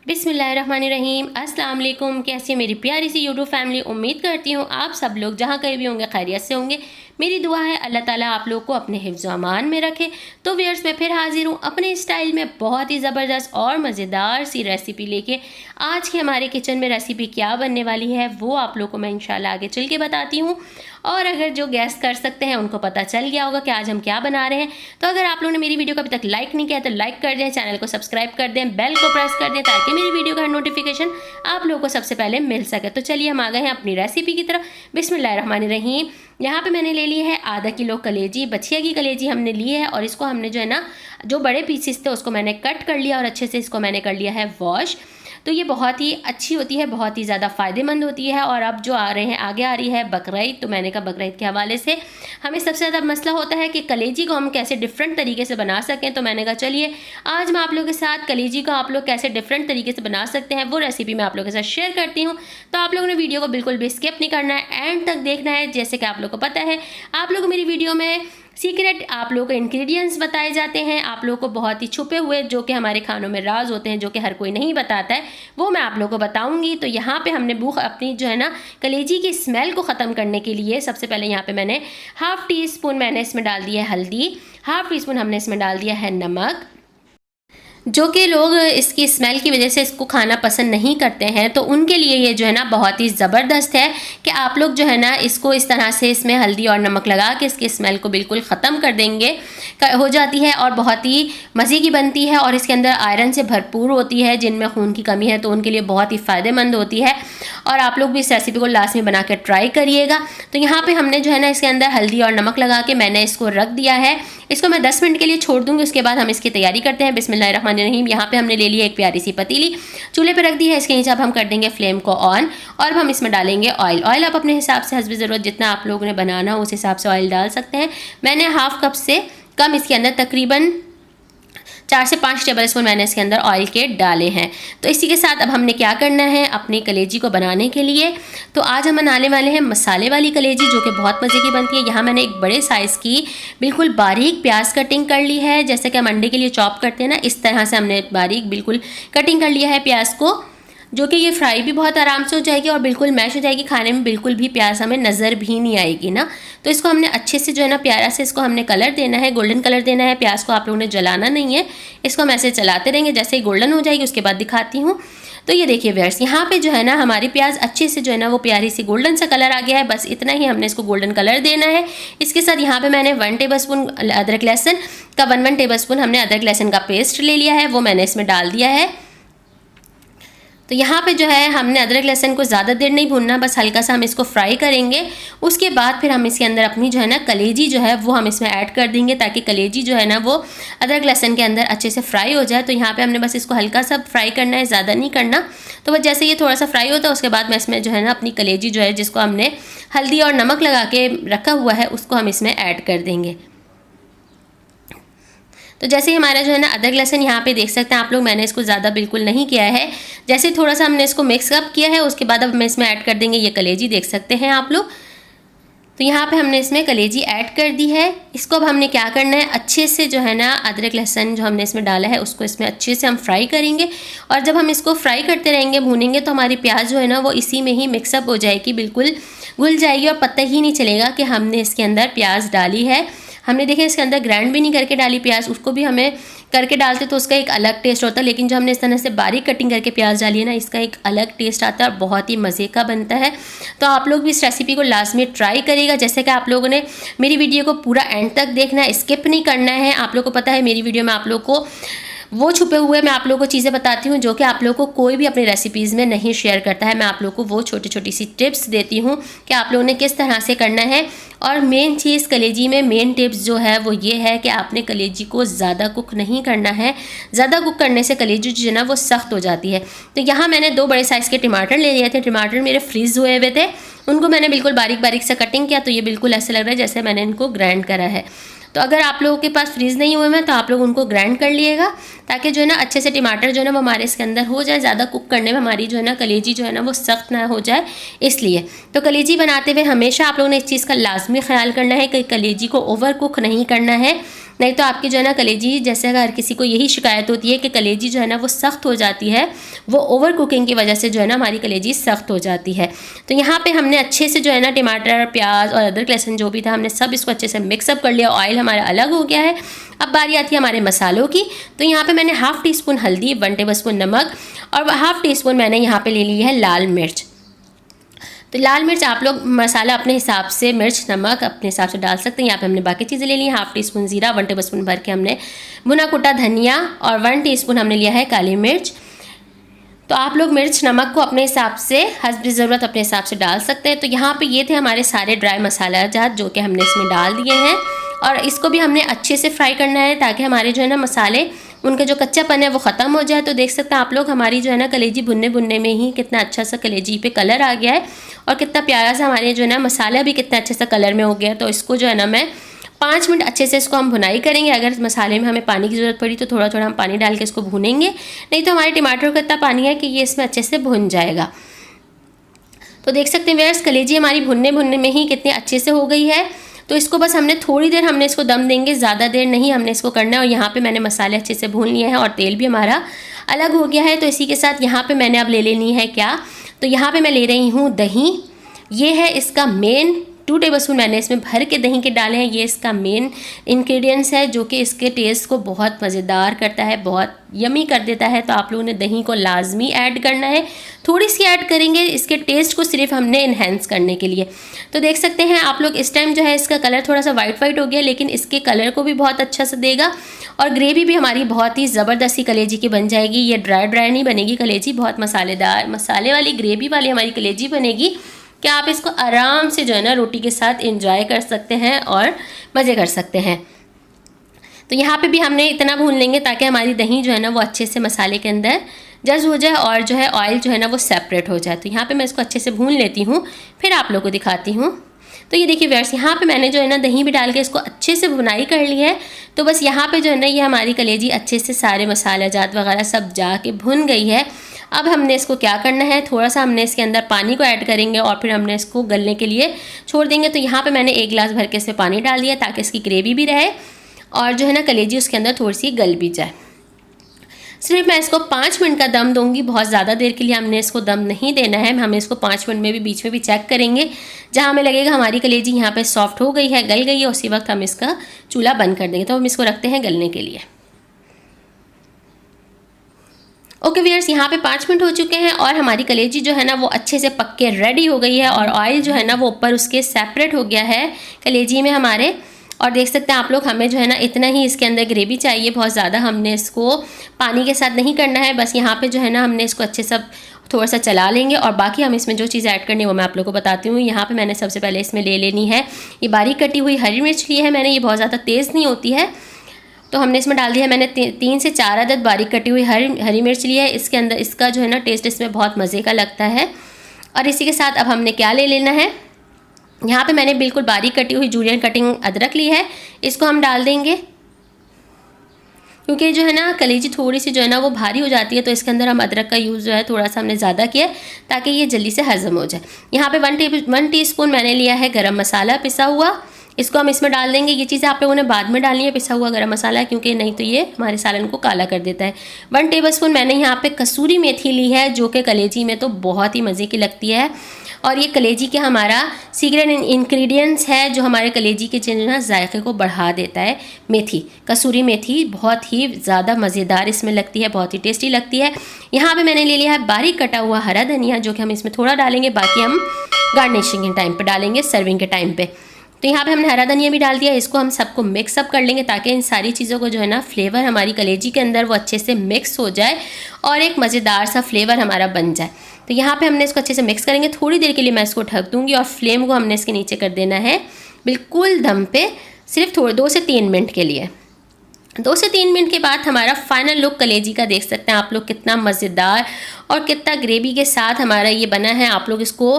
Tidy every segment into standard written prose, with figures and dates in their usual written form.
बिस्मिल्लाहिर्रहमानिर्रहीम। अस्सलाम वालेकुम। कैसी है मेरी प्यारी सी यूट्यूब फैमिली। उम्मीद करती हूँ आप सब लोग जहाँ कहीं भी होंगे खैरियत से होंगे। मेरी दुआ है अल्लाह ताला आप लोग को अपने हिफ्ज़ अमान में रखे। तो व्यूअर्स मैं फिर हाजिर हूँ अपने स्टाइल में बहुत ही ज़बरदस्त और मज़ेदार सी रेसिपी लेके। आज के हमारे किचन में रेसिपी क्या बनने वाली है वो आप लोग को मैं इंशाल्लाह आगे चल के बताती हूँ। और अगर जो गैस कर सकते हैं उनको पता चल गया होगा कि आज हम क्या बना रहे हैं। तो अगर आप लोगों ने मेरी वीडियो को अभी तक लाइक नहीं किया तो लाइक कर दें, चैनल को सब्सक्राइब कर दें, बेल को प्रेस कर दें ताकि मेरी वीडियो का नोटिफिकेशन आप लोगों को सबसे पहले मिल सके। तो चलिए हम आ गए हैं अपनी रेसिपी की तरफ। बिस्मिल्लाहिर्रहमानिर्रहीम। यहाँ पे मैंने ले ली है आधा किलो कलेजी, बछिया की कलेजी हमने ली है और इसको हमने जो है ना जो बड़े पीसेस थे उसको मैंने कट कर लिया और अच्छे से इसको मैंने कर लिया है वॉश। तो ये बहुत ही अच्छी होती है, बहुत ही ज़्यादा फ़ायदेमंद होती है। और अब जो आ रहे हैं आगे आ रही है बकरीद, तो मैंने कहा बकरीद के हवाले से हमें सबसे ज़्यादा मसला होता है कि कलेजी को हम कैसे डिफरेंट तरीके से बना सकें। तो मैंने कहा चलिए आज मैं आप लोगों के साथ कलेजी को आप लोग कैसे डिफरेंट तरीके से बना सकते हैं वो रेसिपी मैं आप लोगों के साथ शेयर करती हूँ। तो आप लोगों ने वीडियो को बिल्कुल भी स्किप नहीं करना है, एंड तक देखना है। जैसे कि आप लोग को पता है आप लोग मेरी वीडियो में सीक्रेट आप लोगों को इंग्रेडिएंट्स बताए जाते हैं, आप लोगों को बहुत ही छुपे हुए जो कि हमारे खानों में राज होते हैं जो कि हर कोई नहीं बताता है वो मैं आप लोगों को बताऊंगी। तो यहाँ पे हमने भूख अपनी जो है ना कलेजी की स्मेल को ख़त्म करने के लिए सबसे पहले यहाँ पे मैंने हाफ़ टी स्पून मैंने इसमें डाल दिया है हल्दी, हाफ़ टी स्पून हमने इसमें डाल दिया है नमक। जो कि लोग इसकी स्मेल की वजह से इसको खाना पसंद नहीं करते हैं तो उनके लिए ये जो है ना बहुत ही ज़बरदस्त है कि आप लोग जो है ना इसको इस तरह से इसमें हल्दी और नमक लगा के इसकी स्मेल को बिल्कुल ख़त्म कर देंगे हो जाती है और बहुत ही मज़े की बनती है। और इसके अंदर आयरन से भरपूर होती है, जिनमें खून की कमी है तो उनके लिए बहुत ही फ़ायदेमंद होती है। और आप लोग भी इस रेसिपी को लास्ट में बना के ट्राई करिएगा। तो यहाँ पर हमने जो है ना इसके अंदर हल्दी और नमक लगा के मैंने इसको रख दिया है। इसको मैं 10 मिनट के लिए छोड़ दूँगी, उसके बाद हम इसकी तैयारी करते हैं। बिस्मिल्लाहिर्रहमानिर्रहीम। यहाँ पे हमने ले लिया एक प्यारी सी पतीली, चूल्हे पे रख दी है। इसके नीचे अब हम कर देंगे फ्लेम को ऑन और अब हम इसमें डालेंगे ऑयल। ऑयल आप अपने हिसाब से हस्ब ज़रूरत जितना आप लोगों ने बनाना हो उस हिसाब से ऑयल डाल सकते हैं। मैंने हाफ कप से कम इसके अंदर तकरीबन 4 से 5 टेबल स्पून मैंने इसके अंदर ऑयल के डाले हैं। तो इसी के साथ अब हमने क्या करना है अपनी कलेजी को बनाने के लिए, तो आज हम बनाने वाले हैं मसाले वाली कलेजी जो कि बहुत मज़े की बनती है। यहाँ मैंने एक बड़े साइज़ की बिल्कुल बारीक प्याज कटिंग कर ली है, जैसे कि हम अंडे के लिए चॉप करते हैं ना, इस तरह से हमने बारीक बिल्कुल कटिंग कर लिया है प्याज को, जो कि ये फ्राई भी बहुत आराम से हो जाएगी और बिल्कुल मैश हो जाएगी। खाने में बिल्कुल भी प्याज हमें नज़र भी नहीं आएगी ना। तो इसको हमने अच्छे से जो है ना प्यारा से इसको हमने कलर देना है, गोल्डन कलर देना है। प्याज को आप लोगों ने जलाना नहीं है, इसको हम ऐसे चलाते रहेंगे। जैसे ही गोल्डन हो जाएगी उसके बाद दिखाती हूँ। तो ये देखिए व्यूअर्स, यहाँ पे जो है ना हमारी प्याज अच्छे से जो है ना वो प्यारी सी गोल्डन सा कलर आ गया है। बस इतना ही हमने इसको गोल्डन कलर देना है। इसके साथ यहाँ पे मैंने 1 टेबल स्पून अदरक लहसुन का 1 टेबल स्पून हमने अदरक लहसुन का पेस्ट ले लिया है, वो मैंने इसमें डाल दिया है। तो यहाँ पे जो है हमने अदरक लहसुन को ज़्यादा देर नहीं भूनना, बस हल्का सा हम इसको फ्राई करेंगे। उसके बाद फिर हम इसके अंदर अपनी जो है ना कलेजी जो है वो हम इसमें ऐड कर देंगे ताकि कलेजी जो है ना वो अदरक लहसुन के अंदर अच्छे से फ्राई हो जाए। तो यहाँ पे हमने बस इसको हल्का सा फ्राई करना है, ज़्यादा नहीं करना। तो बस जैसे ये थोड़ा सा फ्राई होता है उसके बाद में इसमें जो है ना अपनी कलेजी जो है जिसको हमने हल्दी और नमक लगा के रखा हुआ है उसको हम इसमें ऐड कर देंगे। तो जैसे ही हमारा जो है ना अदरक लहसुन यहाँ पे देख सकते हैं आप लोग, मैंने इसको ज़्यादा बिल्कुल नहीं किया है। जैसे थोड़ा सा हमने इसको मिक्स अप किया है उसके बाद अब हम इसमें ऐड कर देंगे ये कलेजी, देख सकते हैं आप लोग। तो यहाँ पे हमने इसमें कलेजी ऐड कर दी है। इसको अब हमने क्या करना है अच्छे से जो है ना अदरक लहसुन जो हमने इसमें डाला है उसको इसमें अच्छे से हम फ्राई करेंगे। और जब हम इसको फ्राई करते रहेंगे भूनेंगे तो हमारी प्याज जो है ना वो इसी में ही मिक्सअप हो जाएगी, बिल्कुल घुल जाएगी और पता ही नहीं चलेगा कि हमने इसके अंदर प्याज डाली है। हमने देखा इसके अंदर ग्राइंड भी नहीं करके डाली प्याज, उसको भी हमें करके डालते तो उसका एक अलग टेस्ट होता है। लेकिन जो हमने इस तरह से बारीक कटिंग करके प्याज डाली है ना इसका एक अलग टेस्ट आता है और बहुत ही मज़े का बनता है। तो आप लोग भी इस रेसिपी को लास्ट में ट्राई करिएगा। जैसे कि आप लोगों ने मेरी वीडियो को पूरा एंड तक देखना है, स्किप नहीं करना है। आप लोग को पता है मेरी वीडियो में आप लोग को वो छुपे हुए मैं आप लोगों को चीज़ें बताती हूँ जो कि आप लोगों को कोई भी अपनी रेसिपीज़ में नहीं शेयर करता है। मैं आप लोगों को वो छोटी छोटी सी टिप्स देती हूँ कि आप लोगों ने किस तरह से करना है। और मेन चीज़ कलेजी में मेन टिप्स जो है वो ये है कि आपने कलेजी को ज़्यादा कुक नहीं करना है। ज़्यादा कुक करने से कलेजी जो है ना वो सख्त हो जाती है। तो यहाँ मैंने 2 बड़े साइज़ के टमाटर ले लिए थे। टमाटर मेरे फ्रीज़ हुए हुए थे, उनको मैंने बिल्कुल बारीक बारीक से कटिंग किया। तो ये बिल्कुल ऐसे लग रहा है जैसे मैंने इनको ग्राइंड करा है। तो अगर आप लोगों के पास फ्रीज़ नहीं हुए हैं तो आप लोग उनको ग्राइंड कर लिएगा ताकि जो है ना अच्छे से टमाटर जो है ना वो हमारे इसके अंदर हो जाए। ज़्यादा कुक करने में हमारी जो है ना कलेजी जो है ना वो सख्त ना हो जाए इसलिए। तो कलेजी बनाते हुए हमेशा आप लोगों ने इस चीज़ का लाजमी ख्याल करना है कि कलेजी को ओवर कुक नहीं करना है। नहीं तो आपकी जो है ना कलेजी, जैसे अगर किसी को यही शिकायत होती है कि कलेजी जो है ना वो सख्त हो जाती है, वो ओवर कुकिंग की वजह से जो है ना हमारी कलेजी सख्त हो जाती है। तो यहाँ पे हमने अच्छे से जो है ना टमाटर, प्याज और अदरक लहसुन जो भी था हमने सब इसको अच्छे से मिक्सअप कर लिया। ऑयल हमारा अलग हो गया है। अब बारी आती है हमारे मसालों की। तो यहाँ पे मैंने हाफ़ टी स्पून हल्दी, 1 टेबल स्पून नमक और हाफ़ टी स्पून मैंने यहाँ पे ले ली है लाल मिर्च। तो लाल मिर्च आप लोग मसाला अपने हिसाब से, मिर्च नमक अपने हिसाब से डाल सकते हैं। यहाँ पे हमने बाकी चीज़ें ले ली हैं। हाफ़ टी स्पून ज़ीरा, 1 टेबल स्पून भर के हमने भुना कुटा धनिया और 1 टीस्पून हमने लिया है काली मिर्च। तो आप लोग मिर्च नमक को अपने हिसाब से, हस्ब ज़रूरत अपने हिसाब से डाल सकते हैं। तो यहाँ पे ये थे हमारे सारे ड्राई मसाला जात जो कि हमने इसमें डाल दिए हैं और इसको भी हमने अच्छे से फ्राई करना है ताकि हमारे जो है ना मसाले, उनका जो कच्चापन है वो ख़त्म हो जाए। तो देख सकते हैं आप लोग हमारी जो है ना कलेजी भुनने भुनने में ही कितना अच्छा सा कलेजी पे कलर आ गया है और कितना प्यारा सा हमारे जो है ना मसाला भी कितना अच्छे सा कलर में हो गया। तो इसको जो है ना मैं 5 मिनट अच्छे से इसको हम भुनाई करेंगे। अगर मसाले में हमें पानी की ज़रूरत पड़ी तो थोड़ा थोड़ा हम पानी डाल के इसको भूनेंगे, नहीं तो हमारे टमाटर का इतना पानी है कि ये इसमें अच्छे से भुन जाएगा। तो देख सकते हैं व्यूअर्स कलेजी हमारी भुनने भुनने में ही कितने अच्छे से हो गई है। तो इसको बस हमने थोड़ी देर हमने इसको दम देंगे, ज़्यादा देर नहीं हमने इसको करना है। और यहाँ पे मैंने मसाले अच्छे से भून लिए हैं और तेल भी हमारा अलग हो गया है। तो इसी के साथ यहाँ पे मैंने अब ले लेनी है क्या, तो यहाँ पे मैं ले रही हूँ दही। ये है इसका मेन, 2 टेबल स्पून मैंने इसमें भर के दही के डाले हैं। ये इसका मेन इंग्रेडिएंट्स है जो कि इसके टेस्ट को बहुत मज़ेदार करता है, बहुत यमी कर देता है। तो आप लोगों ने दही को लाजमी ऐड करना है, थोड़ी सी ऐड करेंगे इसके टेस्ट को सिर्फ हमने इन्हेंस करने के लिए। तो देख सकते हैं आप लोग इस टाइम जो है इसका कलर थोड़ा सा वाइट वाइट हो गया, लेकिन इसके कलर को भी बहुत अच्छा से देगा और ग्रेवी भी हमारी बहुत ही ज़बरदस्ती कलेजी की बन जाएगी। ये ड्राई ड्राई नहीं बनेगी कलेजी, बहुत मसालेदार, मसाले वाली ग्रेवी वाली हमारी कलेजी बनेगी कि आप इसको आराम से जो है ना रोटी के साथ एंजॉय कर सकते हैं और मज़े कर सकते हैं। तो यहाँ पे भी हमने इतना भून लेंगे ताकि हमारी दही जो है ना वो अच्छे से मसाले के अंदर जज़्ब हो जाए और जो है ऑयल जो है ना वो सेपरेट हो जाए। तो यहाँ पे मैं इसको अच्छे से भून लेती हूँ, फिर आप लोगों को दिखाती हूँ। तो ये देखिए व्यूअर्स, यहाँ पे मैंने जो है ना दही भी डाल के इसको अच्छे से भुनाई कर ली है। तो बस यहाँ पे जो है ना ये हमारी कलेजी अच्छे से सारे मसाला जात वगैरह सब जाके भुन गई है। अब हमने इसको क्या करना है, थोड़ा सा हमने इसके अंदर पानी को ऐड करेंगे और फिर हमने इसको गलने के लिए छोड़ देंगे। तो यहाँ पे मैंने 1 गिलास भर के इसमें पानी डाल दिया ताकि इसकी ग्रेवी भी रहे और जो है ना कलेजी उसके अंदर थोड़ी सी गल भी जाए। सिर्फ मैं इसको 5 मिनट का दम दूंगी, बहुत ज़्यादा देर के लिए हमने इसको दम नहीं देना है। हमें इसको 5 मिनट में भी बीच में भी चेक करेंगे, जहाँ हमें लगेगा हमारी कलेजी यहाँ पे सॉफ्ट हो गई है, गल गई है, उसी वक्त हम इसका चूल्हा बंद कर देंगे। तो हम इसको रखते हैं गलने के लिए। ओके व्यूअर्स, यहाँ पे 5 मिनट हो चुके हैं और हमारी कलेजी जो है ना वो अच्छे से पक के रेडी हो गई है और ऑयल जो है ना वो ऊपर उसके सेपरेट हो गया है कलेजी में हमारे। और देख सकते हैं आप लोग हमें जो है ना इतना ही इसके अंदर ग्रेवी चाहिए, बहुत ज़्यादा हमने इसको पानी के साथ नहीं करना है। बस यहाँ पे जो है ना हमने इसको अच्छे से थोड़ा सा चला लेंगे और बाकी हम इसमें जो चीज़ ऐड करनी है वो मैं आप लोगों को बताती हूँ। यहाँ पे मैंने सबसे पहले इसमें ले लेनी है ये बारीक कटी हुई हरी मिर्च ली है मैंने, ये बहुत ज़्यादा तेज़ नहीं होती है। तो हमने इसमें डाल दिया है मैंने 3 से 4 अदद बारीक कटी हुई हरी मिर्च ली है। इसके अंदर इसका जो है ना टेस्ट इसमें बहुत मज़े का लगता है। और इसी के साथ अब हमने क्या ले लेना है, यहाँ पे मैंने बिल्कुल बारीक कटी हुई जूलियन कटिंग अदरक ली है, इसको हम डाल देंगे। क्योंकि जो है ना कलेजी थोड़ी सी जो है ना वो भारी हो जाती है, तो इसके अंदर हम अदरक का यूज़ जो है थोड़ा सा हमने ज़्यादा किया ताकि ये जल्दी से हज़म हो जाए। यहाँ पे 1 टीस्पून मैंने लिया है गरम मसाला पिसा हुआ, इसको हम इसमें डाल देंगे। ये चीज़ें आप लोगों ने बाद में डालनी है, पिसा हुआ गरम मसाला, क्योंकि नहीं तो ये हमारे सालन को काला कर देता है। 1 टेबलस्पून मैंने यहाँ पे कसूरी मेथी ली है जो कि कलेजी में तो बहुत ही मज़े की लगती है और ये कलेजी के हमारा सीक्रेट इंग्रेडिएंट्स है जो हमारे कलेजी के जो ना जायके को बढ़ा देता है। मेथी, कसूरी मेथी बहुत ही ज़्यादा मज़ेदार इसमें लगती है, बहुत ही टेस्टी लगती है। यहाँ पे मैंने ले लिया है बारीक कटा हुआ हरा धनिया जो कि हम इसमें थोड़ा डालेंगे, बाकी हम गार्निशिंग के टाइम पे डालेंगे, सर्विंग के टाइम पे। तो यहाँ पे हमने हरा धनिया भी डाल दिया, इसको हम सबको मिक्स अप कर लेंगे ताकि इन सारी चीज़ों को जो है ना फ्लेवर हमारी कलेजी के अंदर वो अच्छे से मिक्स हो जाए और एक मज़ेदार सा फ्लेवर हमारा बन जाए। तो यहाँ पे हमने इसको अच्छे से मिक्स करेंगे। थोड़ी देर के लिए मैं इसको ढक दूँगी और फ्लेम को हमने इसके नीचे कर देना है बिल्कुल दम पे, सिर्फ 2 से 3 मिनट के लिए। 2 से 3 मिनट के बाद हमारा फाइनल लुक कलेजी का देख सकते हैं आप लोग, कितना मज़ेदार और कितना ग्रेवी के साथ हमारा ये बना है। आप लोग इसको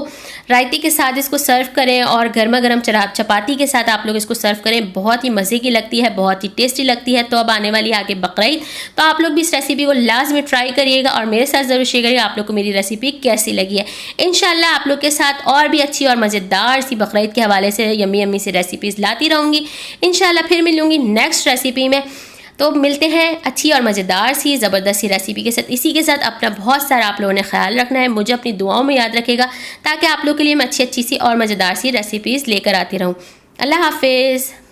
रायते के साथ इसको सर्व करें और गर्मा गर्म चपाती के साथ आप लोग इसको सर्व करें। बहुत ही मज़े की लगती है, बहुत ही टेस्टी लगती है। तो अब आने वाली आगे बकरीद, तो आप लोग भी इस रेसिपी को लाजमी ट्राई करिएगा और मेरे साथ ज़रूर शेयर करिएगा आप लोग को मेरी रेसिपी कैसी लगी है। इंशाल्लाह आप लोग के साथ और भी अच्छी और मज़ेदार सी बकरीद के हवाले से यम्मी यम्मी सी रेसिपीज़ लाती रहूँगी। इंशाल्लाह फिर मिलूँगी नेक्स्ट रेसिपी में। तो मिलते हैं अच्छी और मज़ेदार सी ज़बरदस्त सी रेसिपी के साथ। इसी के साथ अपना बहुत सारा आप लोगों ने ख्याल रखना है, मुझे अपनी दुआओं में याद रखेगा, ताकि आप लोग के लिए मैं अच्छी अच्छी सी और मज़ेदार सी रेसिपीज़ लेकर आती रहूँ। अल्लाह हाफिज़।